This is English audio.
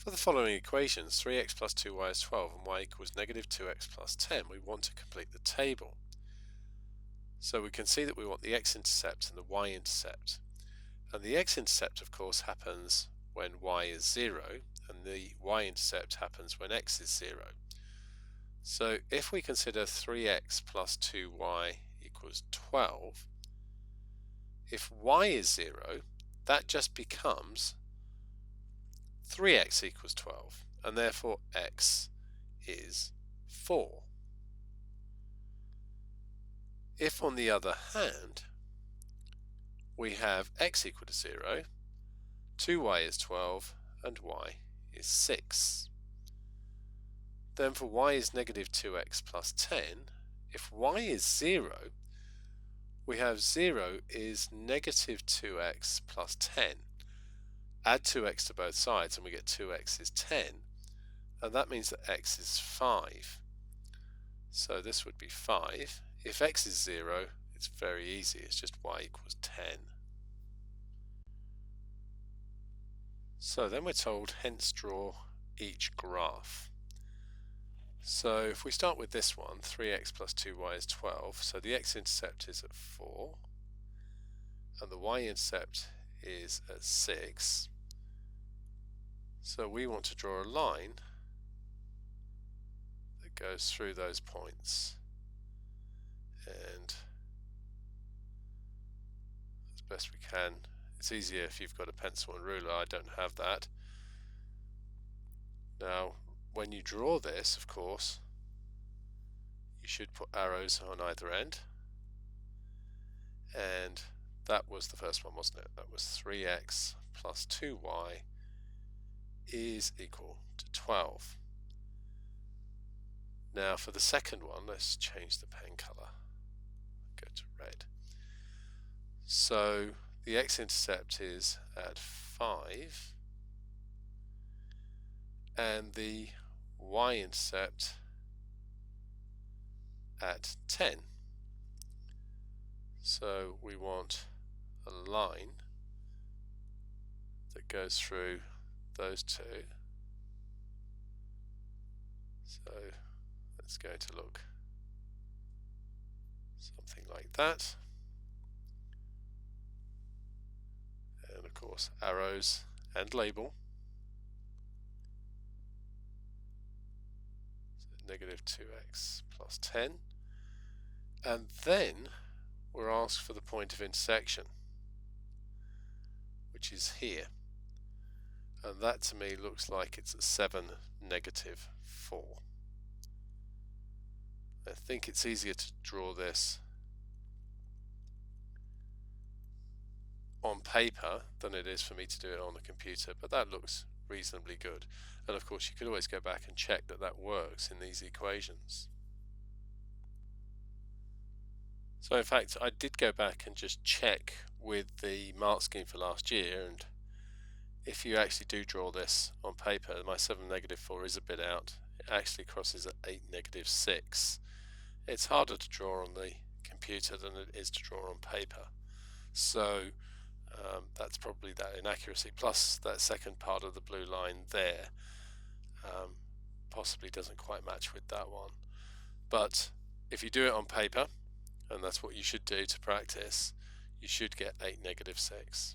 For the following equations, 3x plus 2y is 12 and y equals negative 2x plus 10, we want to complete the table. So we can see that we want the x-intercept and the y-intercept. And the x-intercept, of course, happens when y is 0, and the y-intercept happens when x is 0. So if we consider 3x plus 2y equals 12, if y is 0, that just becomes 3x equals 12, and therefore x is 4. If, on the other hand, we have x equal to 0, 2y is 12, and y is 6. Then for y is negative 2x plus 10, if y is 0, we have 0 is negative 2x plus 10. Add 2x to both sides and we get 2x is 10, and that means that x is 5. So this would be 5. If x is 0, it's very easy, it's just y equals 10. So then we're told, hence draw each graph. So if we start with this one, 3x plus 2y is 12, so the x-intercept is at 4, and the y-intercept is at 6. So we want to draw a line that goes through those points, and as best we can, it's easier if you've got a pencil and ruler. I don't have that. Now when you draw this, of course, you should put arrows on either end, and that was the first one, wasn't it? That was 3x plus 2y is equal to 12. Now for the second one, let's change the pen color, go to red. So the x-intercept is at 5 and the y-intercept at 10. So we want a line that goes through those two. So it's going to look something like that. And of course arrows and label. So negative 2x plus 10. And then we're asked for the point of intersection, which is here. And that to me looks like it's at 7, negative 4. I think it's easier to draw this on paper than it is for me to do it on the computer, but that looks reasonably good. And of course you could always go back and check that that works in these equations. So in fact I did go back and just check with the mark scheme for last year, and if you actually do draw this on paper, my 7, negative 4 is a bit out. It actually crosses at 8, negative 6. It's harder to draw on the computer than it is to draw on paper. So that's probably that inaccuracy, plus that second part of the blue line there possibly doesn't quite match with that one. But if you do it on paper, and that's what you should do to practice, you should get 8, negative 6.